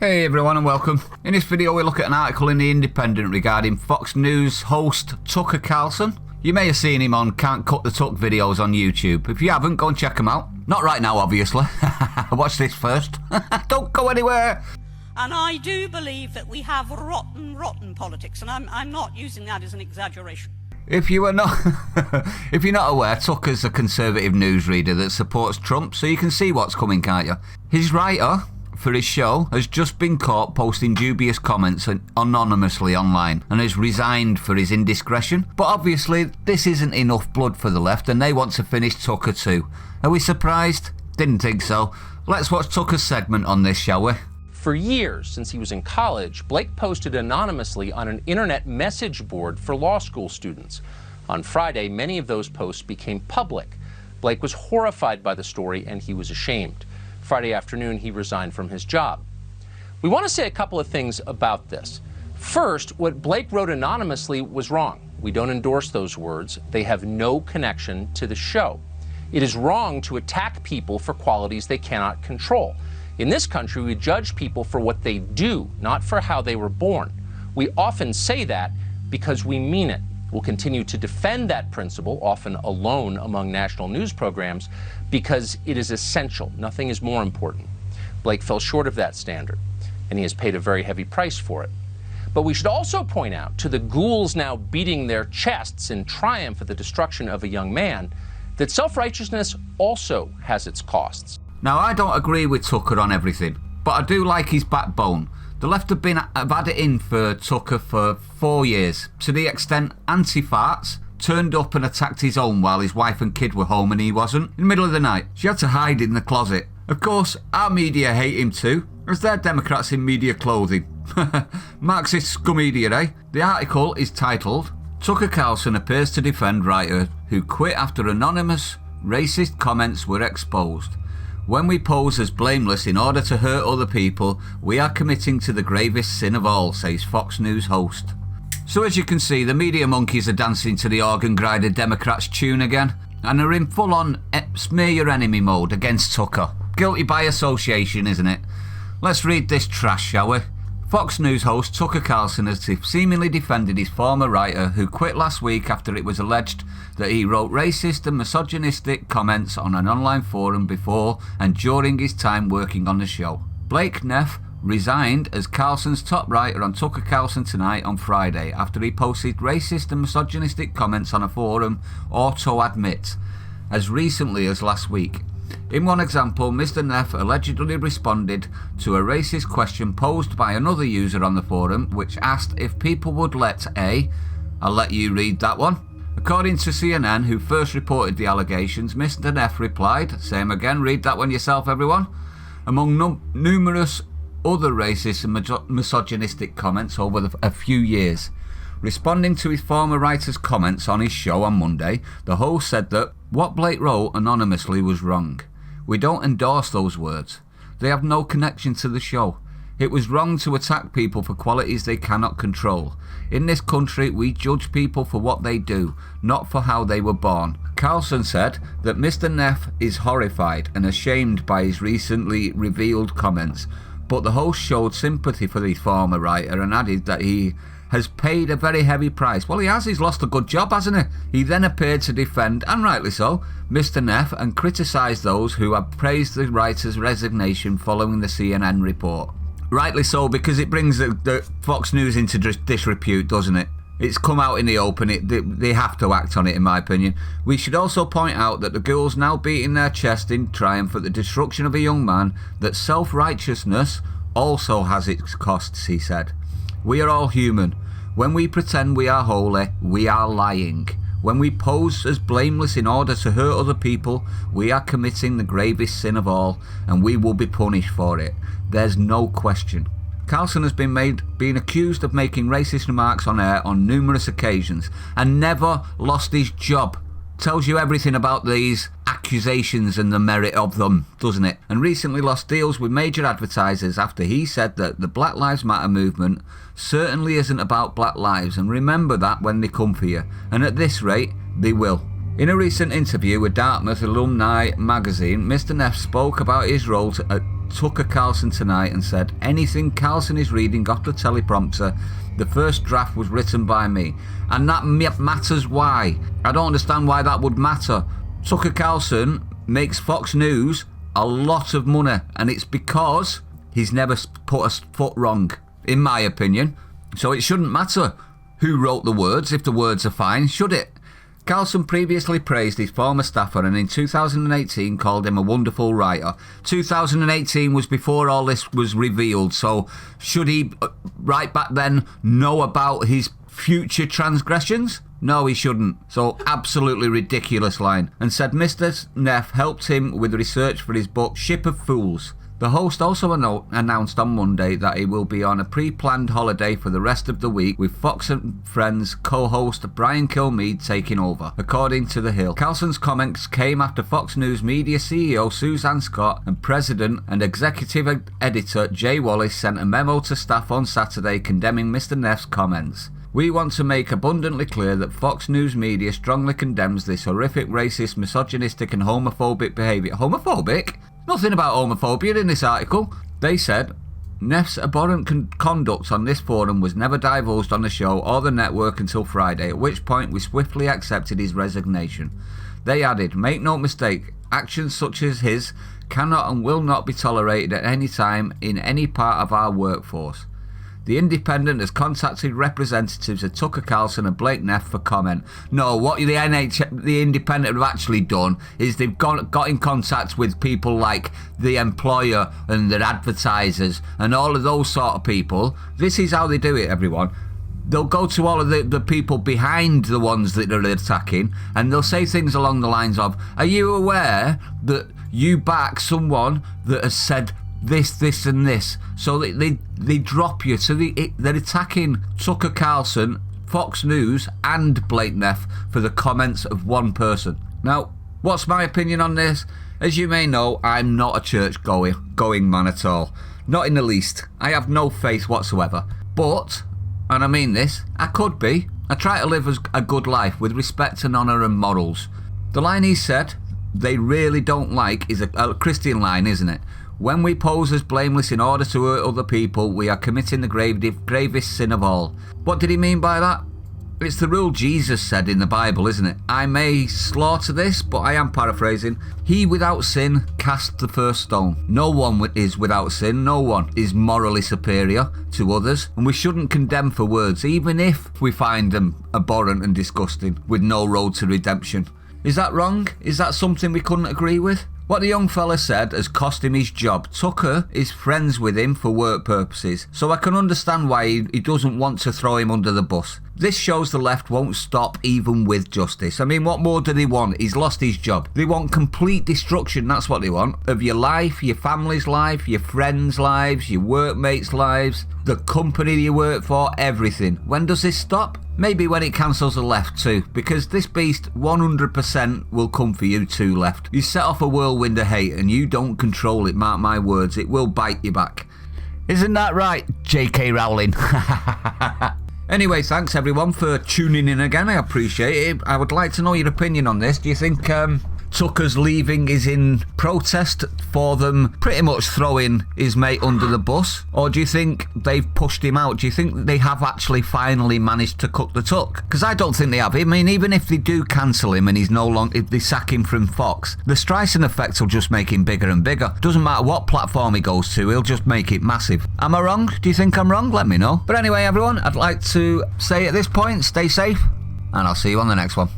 Hey everyone and welcome. In this video we look at an article in The Independent regarding Fox News host Tucker Carlson. You may have seen him on Can't Cut the Tuck videos on YouTube. If you haven't, go and check them out. Not right now, obviously. Watch this first. Don't go anywhere. And I do believe that we have rotten politics, and I'm not using that as an exaggeration. If you're not aware, Tucker's a conservative newsreader that supports Trump, so you can see what's coming, can't you? His writer for his show has just been caught posting dubious comments anonymously online and has resigned for his indiscretion. But obviously this isn't enough blood for the left and they want to finish Tucker too. Are we surprised? Didn't think so. Let's watch Tucker's segment on this, shall we? For years, since he was in college, Blake posted anonymously on an internet message board for law school students. On Friday, many of those posts became public. Blake was horrified by the story and he was ashamed. Friday afternoon, he resigned from his job. We want to say a couple of things about this. First, what Blake wrote anonymously was wrong. We don't endorse those words. They have no connection to the show. It is wrong to attack people for qualities they cannot control. In this country, we judge people for what they do, not for how they were born. We often say that because we mean it. We'll continue to defend that principle, often alone among national news programs, because it is essential. Nothing is more important. Blake fell short of that standard, and he has paid a very heavy price for it. But we should also point out to the ghouls now beating their chests in triumph at the destruction of a young man that self-righteousness also has its costs. Now, I don't agree with Tucker on everything, but I do like his backbone. The left have had it in for Tucker for 4 years, to the extent anti-farts turned up and attacked his home while his wife and kid were home and he wasn't, in the middle of the night. She had to hide in the closet. Of course, our media hate him too, as they're Democrats in media clothing. Marxist scum media, eh? The article is titled, Tucker Carlson appears to defend writer who quit after anonymous racist comments were exposed. When we pose as blameless in order to hurt other people, we are committing to the gravest sin of all, says Fox News host. So as you can see, the media monkeys are dancing to the organ grinder Democrats tune again, and are in full-on smear your enemy mode against Tucker. Guilty by association, isn't it? Let's read this trash, shall we? Fox News host Tucker Carlson has seemingly defended his former writer who quit last week after it was alleged that he wrote racist and misogynistic comments on an online forum before and during his time working on the show. Blake Neff resigned as Carlson's top writer on Tucker Carlson Tonight on Friday after he posted racist and misogynistic comments on a forum, AutoAdmit, as recently as last week. In one example, Mr. Neff allegedly responded to a racist question posed by another user on the forum, which asked if people would let I'll let you read that one. According to CNN, who first reported the allegations, Mr. Neff replied, same again, read that one yourself everyone, among numerous other racist and misogynistic comments over a few years. Responding to his former writer's comments on his show on Monday, the host said that what Blake wrote anonymously was wrong. We don't endorse those words. They have no connection to the show. It was wrong to attack people for qualities they cannot control. In this country, we judge people for what they do, not for how they were born. Carlson said that Mr. Neff is horrified and ashamed by his recently revealed comments, but the host showed sympathy for the former writer and added that he has paid a very heavy price. Well, he has. He's lost a good job, hasn't he? He then appeared to defend, and rightly so, Mr. Neff and criticised those who had praised the writer's resignation following the CNN report. Rightly so, because it brings the Fox News into disrepute, doesn't it? It's come out in the open. They have to act on it, in my opinion. We should also point out that the ghouls now beating their chest in triumph at the destruction of a young man, that self-righteousness also has its costs, he said. We are all human. When we pretend we are holy, we are lying. When we pose as blameless in order to hurt other people, we are committing the gravest sin of all, and we will be punished for it. There's no question. Carlson has been accused of making racist remarks on air on numerous occasions and never lost his job. Tells you everything about these accusations and the merit of them, doesn't it? And recently lost deals with major advertisers after he said that the Black Lives Matter movement certainly isn't about black lives, and remember that when they come for you, and at this rate they will. In a recent interview with Dartmouth Alumni magazine, Mr. Neff spoke about his role Tucker Carlson tonight and said, anything Carlson is reading off the teleprompter, the first draft was written by me. And that matters why. I don't understand why that would matter. Tucker Carlson makes Fox News a lot of money, and it's because he's never put a foot wrong, in my opinion. So it shouldn't matter who wrote the words if the words are fine, should it? Carlson previously praised his former staffer and in 2018 called him a wonderful writer. 2018 was before all this was revealed, so should he, right back then, know about his future transgressions? No, he shouldn't. So, absolutely ridiculous line. And said Mr. Neff helped him with research for his book Ship of Fools. The host also announced on Monday that he will be on a pre-planned holiday for the rest of the week, with Fox and Friends co-host Brian Kilmeade taking over, according to The Hill. Carlson's comments came after Fox News Media CEO Suzanne Scott and President and Executive Editor Jay Wallace sent a memo to staff on Saturday condemning Mr. Neff's comments. We want to make abundantly clear that Fox News Media strongly condemns this horrific, racist, misogynistic and homophobic behaviour. Homophobic? Nothing about homophobia in this article. They said, Neff's abhorrent conduct on this forum was never divulged on the show or the network until Friday, at which point we swiftly accepted his resignation. They added, make no mistake, actions such as his cannot and will not be tolerated at any time in any part of our workforce. The Independent has contacted representatives of Tucker Carlson and Blake Neff for comment. No, what the Independent have actually done is they've got in contact with people like the employer and their advertisers and all of those sort of people. This is how they do it, everyone. They'll go to all of the people behind the ones that they're attacking and they'll say things along the lines of, are you aware that you back someone that has said this and this? So they drop you. So they're attacking Tucker Carlson, Fox News and Blake Neff for the comments of one person. Now, what's my opinion on this? As you may know, I'm not a church going man at all. Not in the least. I have no faith whatsoever. But, and I mean this, I could be. I try to live a good life with respect and honour and morals. The line he said they really don't like is a Christian line, isn't it? When we pose as blameless in order to hurt other people, we are committing the gravest sin of all. What did he mean by that? It's the rule Jesus said in the Bible, isn't it? I may slaughter this, but I am paraphrasing. He without sin cast the first stone. No one is without sin. No one is morally superior to others. And we shouldn't condemn for words, even if we find them abhorrent and disgusting, with no road to redemption. Is that wrong? Is that something we couldn't agree with? What the young fella said has cost him his job. Tucker is friends with him for work purposes, so I can understand why he doesn't want to throw him under the bus. This shows the left won't stop even with justice. I mean, what more do they want? He's lost his job. They want complete destruction, that's what they want. Of your life, your family's life, your friends' lives, your workmates' lives, the company you work for, everything. When does this stop? Maybe when it cancels the left too, because this beast 100% will come for you too, left. You set off a whirlwind of hate and you don't control it, mark my words, it will bite you back. Isn't that right, J.K. Rowling? Anyway, thanks everyone for tuning in again, I appreciate it. I would like to know your opinion on this. Do you think Tucker's leaving is in protest for them pretty much throwing his mate under the bus? Or do you think they've pushed him out? Do you think they have actually finally managed to cut the tuck? Because I don't think they have. I mean, even if they do cancel him and he's no longer, if they sack him from Fox, the Streisand effect will just make him bigger and bigger. Doesn't matter what platform he goes to, he'll just make it massive. Am I wrong? Do you think I'm wrong? Let me know. But anyway, everyone, I'd like to say at this point, stay safe, and I'll see you on the next one.